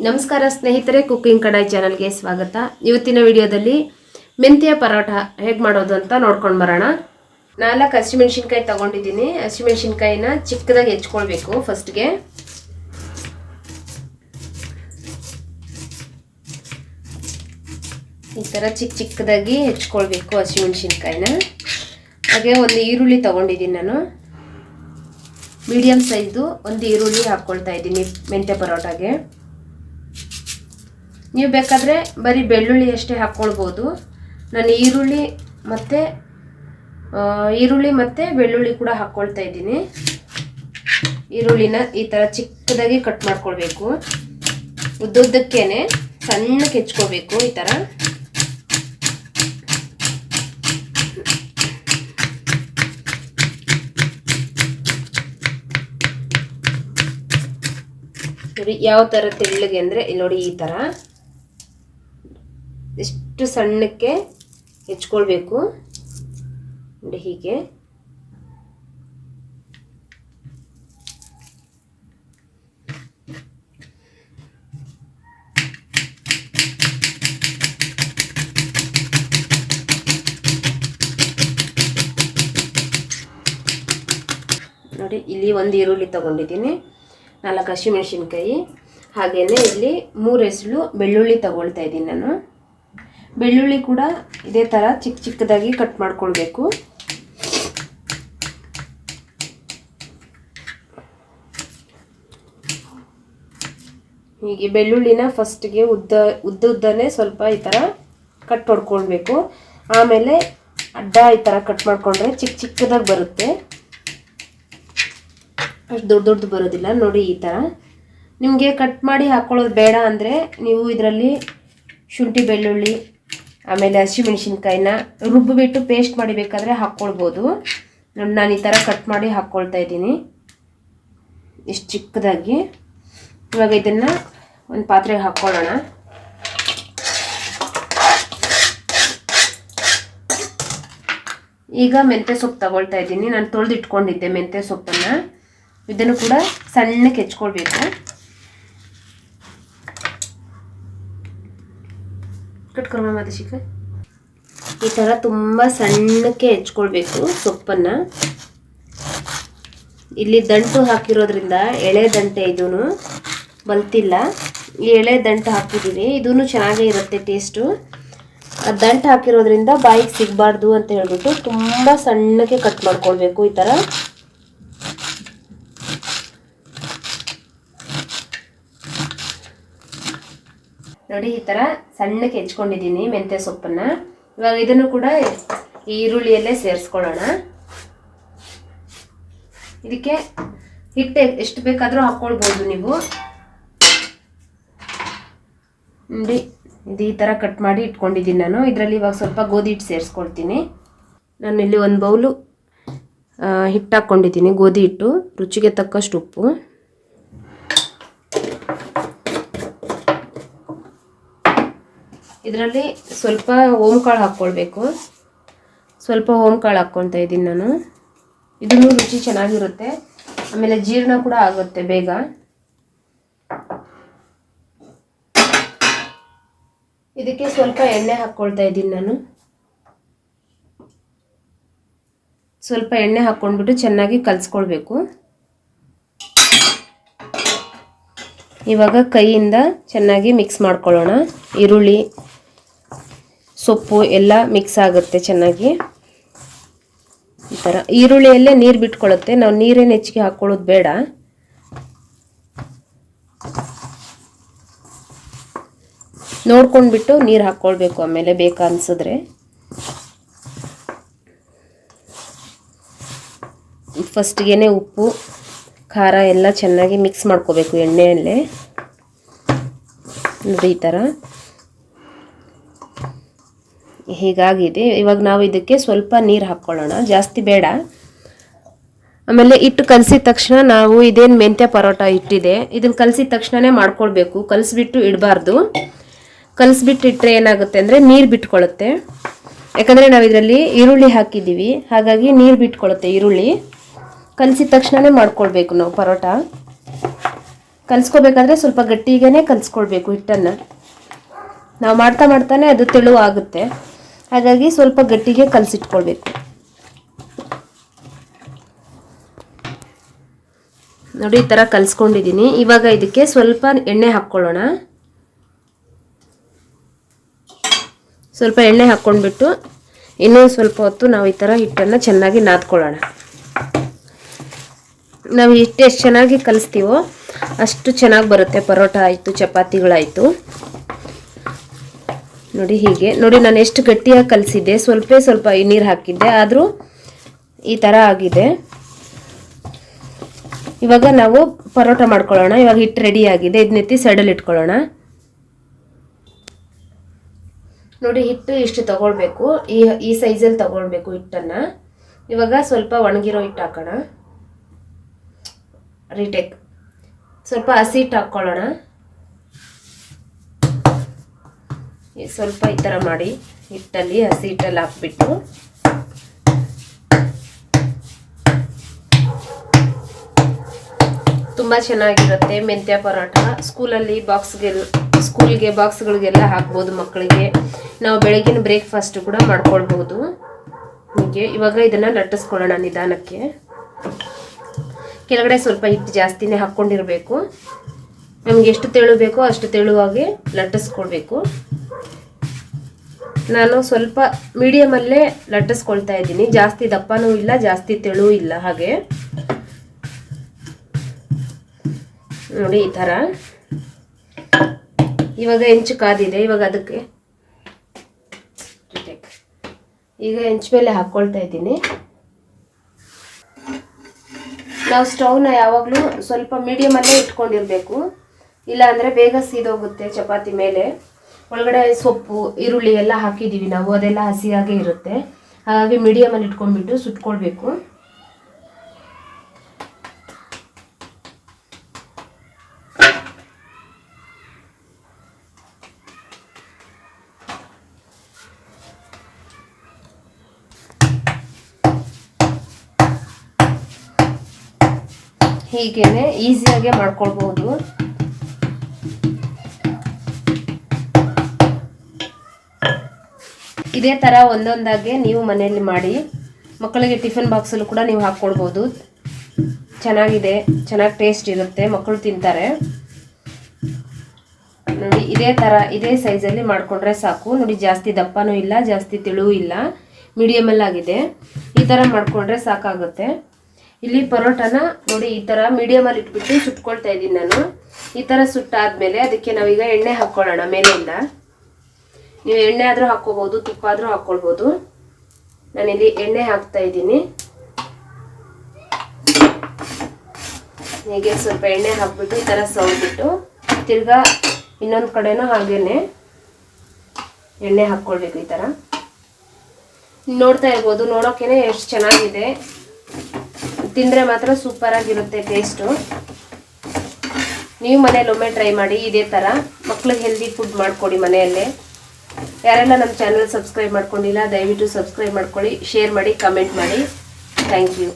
ನಮಸ್ಕಾರ ಸ್ನೇಹಿತರೆ, ಕುಕಿಂಗ್ ಕಡಾಯಿ ಚಾನಲ್ಗೆ ಸ್ವಾಗತ. ಇವತ್ತಿನ ವಿಡಿಯೋದಲ್ಲಿ ಮೆಂತ್ಯ ಪರೋಟ ಹೇಗೆ ಮಾಡೋದು ಅಂತ ನೋಡ್ಕೊಂಡು ಬರೋಣ. 4 ಹಸಿಮೆಣಸಿನ್ಕಾಯಿ ತಗೊಂಡಿದ್ದೀನಿ. ಹಸಿಮೆಣಸಿನ್ಕಾಯಿನ ಚಿಕ್ಕದಾಗಿ ಹೆಚ್ಕೊಳ್ಬೇಕು. ಫಸ್ಟ್ಗೆ ಈ ಥರ ಚಿಕ್ಕದಾಗಿ ಹೆಚ್ಕೊಳ್ಬೇಕು ಹಸಿಮೆಣಸಿನ್ಕಾಯಿನ. ಹಾಗೆ ಒಂದು ಈರುಳ್ಳಿ ತಗೊಂಡಿದ್ದೀನಿ ನಾನು, ಮೀಡಿಯಮ್ ಸೈಜು ಒಂದು ಈರುಳ್ಳಿ ಹಾಕ್ಕೊಳ್ತಾ ಇದ್ದೀನಿ ಮೆಂತ್ಯ ಪರೋಟಾಗೆ. ನೀವು ಬೇಕಾದರೆ ಬರೀ ಬೆಳ್ಳುಳ್ಳಿ ಅಷ್ಟೇ ಹಾಕ್ಕೊಳ್ಬೋದು. ನಾನು ಈರುಳ್ಳಿ ಮತ್ತು ಬೆಳ್ಳುಳ್ಳಿ ಕೂಡ ಹಾಕ್ಕೊಳ್ತಾ ಇದ್ದೀನಿ. ಈರುಳ್ಳಿನ ಈ ಥರ ಚಿಕ್ಕದಾಗಿ ಕಟ್ ಮಾಡ್ಕೊಳ್ಬೇಕು. ಉದ್ದುದ್ದಕ್ಕೇನೆ ಸಣ್ಣಕ್ಕೆ ಹೆಚ್ಕೋಬೇಕು. ಈ ಥರ ನೋಡಿ ಯಾವ ಥರ ತೆಳ್ಳಗೆ ಅಂದರೆ ಇಲ್ಲಿ ನೋಡಿ, ಈ ಥರ ಎಷ್ಟು ಸಣ್ಣಕ್ಕೆ ಹೆಚ್ಕೊಳ್ಬೇಕು ನೋಡಿ. ಹೀಗೆ ನೋಡಿ, ಇಲ್ಲಿ ಒಂದು ಈರುಳ್ಳಿ ತಗೊಂಡಿದ್ದೀನಿ, 4 ಹಸಿಮೆಣಸಿನ್ಕಾಯಿ, ಹಾಗೆಯೇ ಇಲ್ಲಿ 3 ಎಸಳು ಬೆಳ್ಳುಳ್ಳಿ ತಗೊಳ್ತಾ ಇದ್ದೀನಿ ನಾನು. ಬೆಳ್ಳುಳ್ಳಿ ಕೂಡ ಇದೇ ಥರ ಚಿಕ್ಕದಾಗಿ ಕಟ್ ಮಾಡ್ಕೊಳ್ಬೇಕು. ಹೀಗೆ ಬೆಳ್ಳುಳ್ಳಿನ ಫಸ್ಟ್ಗೆ ಉದ್ದನೇ ಸ್ವಲ್ಪ ಈ ಥರ ಕಟ್ ಹೊಡ್ಕೊಳ್ಬೇಕು. ಆಮೇಲೆ ಅಡ್ಡ ಈ ಥರ ಕಟ್ ಮಾಡಿಕೊಂಡ್ರೆ ಚಿಕ್ಕದಾಗಿ ಬರುತ್ತೆ, ಅಷ್ಟು ದೊಡ್ಡದು ಬರೋದಿಲ್ಲ. ನೋಡಿ ಈ ಥರ. ನಿಮಗೆ ಕಟ್ ಮಾಡಿ ಹಾಕ್ಕೊಳ್ಳೋದು ಬೇಡ ಅಂದರೆ ನೀವು ಇದರಲ್ಲಿ ಶುಂಠಿ ಬೆಳ್ಳುಳ್ಳಿ ಆಮೇಲೆ ಹಸಿಮೆಣಸಿನ್ಕಾಯಿನ ರುಬ್ಬಿಬಿಟ್ಟು ಪೇಸ್ಟ್ ಮಾಡಿ ಬೇಕಾದರೆ ಹಾಕ್ಕೊಳ್ಬೋದು. ನಾನು ಈ ಥರ ಕಟ್ ಮಾಡಿ ಹಾಕ್ಕೊಳ್ತಾ ಇದ್ದೀನಿ ಇಷ್ಟು ಚಿಕ್ಕದಾಗಿ. ಇವಾಗ ಇದನ್ನು ಒಂದು ಪಾತ್ರೆಗೆ ಹಾಕ್ಕೊಳ್ಳೋಣ. ಈಗ ಮೆಂತ್ಯ ಸೊಪ್ಪು ತಗೊಳ್ತಾ ಇದ್ದೀನಿ. ನಾನು ತೊಳೆದು ಇಟ್ಕೊಂಡಿದ್ದೆ ಮೆಂತ್ಯ ಸೊಪ್ಪನ್ನು. ಇದನ್ನು ಕೂಡ ಸಣ್ಣಕ್ಕೆ ಹೆಚ್ಕೊಳ್ಬೇಕು. ಈ ಥರ ತುಂಬ ಸಣ್ಣಕ್ಕೆ ಹೆಚ್ಕೊಳ್ಬೇಕು ಸೊಪ್ಪನ್ನು. ಇಲ್ಲಿ ದಂಟು ಹಾಕಿರೋದ್ರಿಂದ ಎಳೆ ದಂಟೆ, ಇದೂ ಬಲ್ತಿಲ್ಲ. ಈ ಎಳೆ ದಂಟು ಹಾಕಿದ್ದೀವಿ, ಇದೂ ಚೆನ್ನಾಗೇ ಇರುತ್ತೆ ಟೇಸ್ಟು. ಆ ದಂಟು ಹಾಕಿರೋದ್ರಿಂದ ಬಾಯಿಗೆ ಸಿಗಬಾರ್ದು ಅಂತ ಹೇಳ್ಬಿಟ್ಟು ತುಂಬ ಸಣ್ಣಕ್ಕೆ ಕಟ್ ಮಾಡ್ಕೊಳ್ಬೇಕು. ಈ ಥರ ನೋಡಿ, ಈ ಥರ ಸಣ್ಣಕ್ಕೆ ಹೆಚ್ಕೊಂಡಿದ್ದೀನಿ ಮೆಂತ್ಯ ಸೊಪ್ಪನ್ನು. ಇವಾಗ ಇದನ್ನು ಕೂಡ ಈರುಳ್ಳಿಯಲ್ಲೇ ಸೇರಿಸ್ಕೊಳ್ಳೋಣ. ಇದಕ್ಕೆ ಹಿಟ್ಟು ಎಷ್ಟು ಬೇಕಾದರೂ ಹಾಕ್ಕೊಳ್ಬೋದು ನೀವು. ನೋಡಿ, ಇದು ಈ ಥರ ಕಟ್ ಮಾಡಿ ಇಟ್ಕೊಂಡಿದ್ದೀನಿ ನಾನು. ಇದರಲ್ಲಿ ಇವಾಗ ಸ್ವಲ್ಪ ಗೋಧಿ ಹಿಟ್ಟು ಸೇರಿಸ್ಕೊಳ್ತೀನಿ. ನಾನು ಇಲ್ಲಿ ಒಂದು ಬೌಲು ಹಿಟ್ಟು ಹಾಕ್ಕೊಂಡಿದ್ದೀನಿ, ಗೋಧಿ ಹಿಟ್ಟು, ರುಚಿಗೆ ತಕ್ಕಷ್ಟು ಉಪ್ಪು, ಇದರಲ್ಲಿ ಸ್ವಲ್ಪ ಓಂಕಾಳು ಹಾಕ್ಕೊಳ್ಬೇಕು. ಸ್ವಲ್ಪ ಓಂಕಾಳು ಹಾಕ್ಕೊಳ್ತಾ ಇದ್ದೀನಿ ನಾನು. ಇದೂ ರುಚಿ ಚೆನ್ನಾಗಿರುತ್ತೆ, ಆಮೇಲೆ ಜೀರ್ಣ ಕೂಡ ಆಗುತ್ತೆ ಬೇಗ. ಇದಕ್ಕೆ ಸ್ವಲ್ಪ ಎಣ್ಣೆ ಹಾಕ್ಕೊಳ್ತಾ ಇದ್ದೀನಿ ನಾನು. ಸ್ವಲ್ಪ ಎಣ್ಣೆ ಹಾಕ್ಕೊಂಡ್ಬಿಟ್ಟು ಚೆನ್ನಾಗಿ ಕಲಿಸ್ಕೊಳ್ಬೇಕು. ಇವಾಗ ಕೈಯಿಂದ ಚೆನ್ನಾಗಿ ಮಿಕ್ಸ್ ಮಾಡ್ಕೊಳ್ಳೋಣ. ಈರುಳ್ಳಿ ಸೊಪ್ಪು ಎಲ್ಲ ಮಿಕ್ಸ್ ಆಗುತ್ತೆ ಚೆನ್ನಾಗಿ. ಈ ಥರ ಈರುಳ್ಳಿಯಲ್ಲೇ ನೀರು ಬಿಟ್ಕೊಳ್ಳುತ್ತೆ, ನಾವು ನೀರೇನು ಹೆಚ್ಚಿಗೆ ಹಾಕ್ಕೊಳ್ಳೋದು ಬೇಡ. ನೋಡ್ಕೊಂಡ್ಬಿಟ್ಟು ನೀರು ಹಾಕ್ಕೊಳ್ಬೇಕು ಆಮೇಲೆ ಬೇಕಾ ಅನಿಸಿದ್ರೆ. ಫಸ್ಟ್ಗೆ ಉಪ್ಪು ಖಾರ ಎಲ್ಲ ಚೆನ್ನಾಗಿ ಮಿಕ್ಸ್ ಮಾಡ್ಕೋಬೇಕು ಎಣ್ಣೆಯಲ್ಲೇ. ನೋಡಿ ಈ ಥರ ಹೀಗಾಗಿದೆ. ಇವಾಗ ನಾವು ಇದಕ್ಕೆ ಸ್ವಲ್ಪ ನೀರು ಹಾಕ್ಕೊಳ್ಳೋಣ, ಜಾಸ್ತಿ ಬೇಡ. ಆಮೇಲೆ ಹಿಟ್ಟು ಕಲಸಿದ ತಕ್ಷಣ ನಾವು ಇದೇನು ಮೆಂತ್ಯ ಪರೋಟ ಹಿಟ್ಟಿದೆ ಇದನ್ನು ಕಲಸಿದ ತಕ್ಷಣವೇ ಮಾಡ್ಕೊಳ್ಬೇಕು, ಕಲಸಿಬಿಟ್ಟು ಇಡಬಾರ್ದು. ಕಲಸಿಬಿಟ್ಟು ಇಟ್ಟರೆ ಏನಾಗುತ್ತೆ ಅಂದರೆ ನೀರು ಬಿಟ್ಕೊಳ್ಳುತ್ತೆ. ಯಾಕಂದರೆ ನಾವು ಇದರಲ್ಲಿ ಈರುಳ್ಳಿ ಹಾಕಿದ್ದೀವಿ, ಹಾಗಾಗಿ ನೀರು ಬಿಟ್ಕೊಳ್ಳುತ್ತೆ ಈರುಳ್ಳಿ. ಕಲಸಿದ ತಕ್ಷಣವೇ ಮಾಡ್ಕೊಳ್ಬೇಕು ನಾವು ಪರೋಟ. ಕಲಿಸ್ಕೋಬೇಕಾದ್ರೆ ಸ್ವಲ್ಪ ಗಟ್ಟಿಗೇ ಕಲಿಸ್ಕೊಳ್ಬೇಕು ಹಿಟ್ಟನ್ನು. ನಾವು ಮಾಡ್ತಾ ಮಾಡ್ತಾನೆ ಅದು ತೆಳು ಆಗುತ್ತೆ, ಹಾಗಾಗಿ ಸ್ವಲ್ಪ ಗಟ್ಟಿಗೆ ಕಲಸಿಟ್ಕೊಳ್ಬೇಕು. ನೋಡಿ ಈ ಥರ ಕಲಿಸ್ಕೊಂಡಿದ್ದೀನಿ. ಇವಾಗ ಇದಕ್ಕೆ ಸ್ವಲ್ಪ ಎಣ್ಣೆ ಹಾಕ್ಕೊಳ್ಳೋಣ. ಸ್ವಲ್ಪ ಎಣ್ಣೆ ಹಾಕ್ಕೊಂಡ್ಬಿಟ್ಟು ಇನ್ನೂ ಸ್ವಲ್ಪ ಹೊತ್ತು ನಾವು ಈ ಥರ ಹಿಟ್ಟನ್ನು ಚೆನ್ನಾಗಿ ನಾದ್ಕೊಳ್ಳೋಣ. ನಾವು ಹಿಟ್ಟು ಎಷ್ಟು ಚೆನ್ನಾಗಿ ಕಲಿಸ್ತೀವೋ ಅಷ್ಟು ಚೆನ್ನಾಗಿ ಬರುತ್ತೆ. ಪರೋಟ ಆಯಿತು, ಚಪಾತಿಗಳಾಯಿತು. ನೋಡಿ ಹೀಗೆ ನೋಡಿ, ನಾನು ಎಷ್ಟು ಗಟ್ಟಿಯಾಗಿ ಕಲಿಸಿದ್ದೆ, ಸ್ವಲ್ಪ ನೀರು ಹಾಕಿದ್ದೆ, ಆದರೂ ಈ ಥರ ಆಗಿದೆ. ಇವಾಗ ನಾವು ಪರೋಟ ಮಾಡ್ಕೊಳ್ಳೋಣ. ಇವಾಗ ಹಿಟ್ಟು ರೆಡಿ ಆಗಿದೆ, ಇದನ್ನೆತ್ತಿ ಸೈಡಲ್ಲಿ ಇಟ್ಕೊಳ್ಳೋಣ. ನೋಡಿ ಹಿಟ್ಟು ಇಷ್ಟು ತಗೊಳ್ಬೇಕು, ಈ ಸೈಜಲ್ಲಿ ತಗೊಳ್ಬೇಕು ಹಿಟ್ಟನ್ನು. ಇವಾಗ ಸ್ವಲ್ಪ ಒಣಗಿರೋ ಹಿಟ್ಟು ಹಾಕೋಣ. ರೀಟೇಕ್ ಸ್ವಲ್ಪ ಹಸಿ ಹಿಟ್ಟು ಹಾಕ್ಕೊಳ್ಳೋಣ. ಸ್ವಲ್ಪ ಈ ಥರ ಮಾಡಿ ಹಿಟ್ಟಲ್ಲಿ ಹಸಿ ಹಿಟ್ಟಲ್ಲಿ ಹಾಕ್ಬಿಟ್ಟು ತುಂಬ ಚೆನ್ನಾಗಿರುತ್ತೆ ಮೆಂತ್ಯ ಪರೋಟ. ಸ್ಕೂಲ್ಗೆ ಬಾಕ್ಸ್ಗಳಿಗೆಲ್ಲ ಹಾಕ್ಬೋದು ಮಕ್ಕಳಿಗೆ. ನಾವು ಬೆಳಗಿನ ಬ್ರೇಕ್ಫಾಸ್ಟ್ ಕೂಡ ಮಾಡ್ಕೊಳ್ಬೋದು. ಹೀಗೆ ಇವಾಗ ಇದನ್ನು ಲಟ್ಟಿಸ್ಕೊಳ್ಳೋಣ ನಿಧಾನಕ್ಕೆ. ಕೆಳಗಡೆ ಸ್ವಲ್ಪ ಹಿಟ್ಟು ಜಾಸ್ತಿನೇ ಹಾಕ್ಕೊಂಡಿರಬೇಕು. ನಮ್ಗೆ ಎಷ್ಟು ತೆಳು ಬೇಕೋ ಅಷ್ಟು ತೆಳುವಾಗಿ ಲಟ್ಟಿಸ್ಕೊಳ್ಬೇಕು. ನಾನು ಸ್ವಲ್ಪ ಮೀಡಿಯಮಲ್ಲೇ ಲಟ್ಟಿಸ್ಕೊಳ್ತಾ ಇದ್ದೀನಿ. ಜಾಸ್ತಿ ದಪ್ಪನೂ ಇಲ್ಲ, ಜಾಸ್ತಿ ತೆಳು ಇಲ್ಲ. ಹಾಗೆ ನೋಡಿ ಈ ಥರ. ಇವಾಗ ಹೆಂಚು ಕಾದಿದೆ. ಇವಾಗ ಅದಕ್ಕೆ ಈಗ ಹೆಂಚು ಮೇಲೆ ಹಾಕ್ಕೊಳ್ತಾ ಇದ್ದೀನಿ. ನಾವು ಸ್ಟವ್ನ ಯಾವಾಗಲೂ ಸ್ವಲ್ಪ ಮೀಡಿಯಮಲ್ಲೇ ಇಟ್ಕೊಂಡಿರಬೇಕು, ಇಲ್ಲಾಂದರೆ ಬೇಗ ಸೀದೋಗುತ್ತೆ ಚಪಾತಿ ಮೇಲೆ. ಒಳಗಡೆ ಸೊಪ್ಪು ಈರುಳ್ಳಿ ಎಲ್ಲ ಹಾಕಿದ್ದೀವಿ ನಾವು, ಅದೆಲ್ಲ ಹಸಿಯಾಗೇ ಇರುತ್ತೆ. ಹಾಗಾಗಿ ಮೀಡಿಯಮಲ್ಲಿ ಇಟ್ಕೊಂಡ್ಬಿಟ್ಟು ಸುಟ್ಕೊಳ್ಬೇಕು. ಹೀಗೇನೆ ಈಸಿಯಾಗೆ ಮಾಡ್ಕೊಳ್ಬಹುದು. ಇದೇ ಥರ ಒಂದೊಂದಾಗೆ ನೀವು ಮನೆಯಲ್ಲಿ ಮಾಡಿ ಮಕ್ಕಳಿಗೆ ಟಿಫಿನ್ ಬಾಕ್ಸಲ್ಲೂ ಕೂಡ ನೀವು ಹಾಕ್ಕೊಳ್ಬೋದು. ಚೆನ್ನಾಗಿದೆ, ಚೆನ್ನಾಗಿ ಟೇಸ್ಟ್ ಇರುತ್ತೆ, ಮಕ್ಕಳು ತಿಂತಾರೆ. ನೋಡಿ ಇದೇ ಥರ ಇದೇ ಸೈಜಲ್ಲಿ ಮಾಡಿಕೊಂಡ್ರೆ ಸಾಕು. ನೋಡಿ ಜಾಸ್ತಿ ದಪ್ಪನೂ ಇಲ್ಲ, ಜಾಸ್ತಿ ತೆಳುವೂ ಇಲ್ಲ, ಮೀಡಿಯಮಲ್ಲಾಗಿದೆ. ಈ ಥರ ಮಾಡಿಕೊಂಡ್ರೆ ಸಾಕಾಗುತ್ತೆ. ಇಲ್ಲಿ ಪರೋಟನ ನೋಡಿ ಈ ಥರ ಮೀಡಿಯಮಲ್ಲಿ ಇಟ್ಬಿಟ್ಟು ಸುಟ್ಕೊಳ್ತಾ ಇದ್ದೀನಿ ನಾನು. ಈ ಥರ ಸುಟ್ಟಾದ್ಮೇಲೆ ಅದಕ್ಕೆ ನಾವೀಗ ಎಣ್ಣೆ ಹಾಕ್ಕೊಳ್ಳೋಣ ಮೇಲೆಯಿಂದ. ನೀವು ಎಣ್ಣೆ ಆದರೂ ಹಾಕ್ಕೋಬೋದು, ತುಪ್ಪ ಆದರೂ ಹಾಕ್ಕೊಳ್ಬೋದು. ನಾನಿಲ್ಲಿ ಎಣ್ಣೆ ಹಾಕ್ತಾ ಇದ್ದೀನಿ. ಹೀಗೆ ಸ್ವಲ್ಪ ಎಣ್ಣೆ ಹಾಕ್ಬಿಟ್ಟು ಈ ಥರ ಸವರ್ಬಿಟ್ಟು ತಿರ್ಗಾ ಇನ್ನೊಂದು ಕಡೆನೂ ಹಾಗೇನೆ ಎಣ್ಣೆ ಹಾಕ್ಕೊಳ್ಬೇಕು. ಈ ಥರ ನೋಡ್ತಾ ಇರ್ಬೋದು, ನೋಡೋಕ್ಕೇನೆ ಎಷ್ಟು ಚೆನ್ನಾಗಿದೆ. ತಿಂದರೆ ಮಾತ್ರ ಸೂಪರಾಗಿರುತ್ತೆ ಟೇಸ್ಟು. ನೀವು ಮನೇಲಿ ಒಮ್ಮೆ ಟ್ರೈ ಮಾಡಿ ಇದೇ ಥರ. ಮಕ್ಳಿಗೆ ಹೆಲ್ದಿ ಫುಡ್ ಮಾಡಿಕೊಡಿ ಮನೆಯಲ್ಲೇ. ಯಾರೆಲ್ಲ ನಮ್ಮ ಚಾನಲ್ ಸಬ್ಸ್ಕ್ರೈಬ್ ಮಾಡ್ಕೊಂಡಿಲ್ಲ ದಯವಿಟ್ಟು ಸಬ್ಸ್ಕ್ರೈಬ್ ಮಾಡ್ಕೊಳ್ಳಿ, ಶೇರ್ ಮಾಡಿ, ಕಮೆಂಟ್ ಮಾಡಿ. Thank you.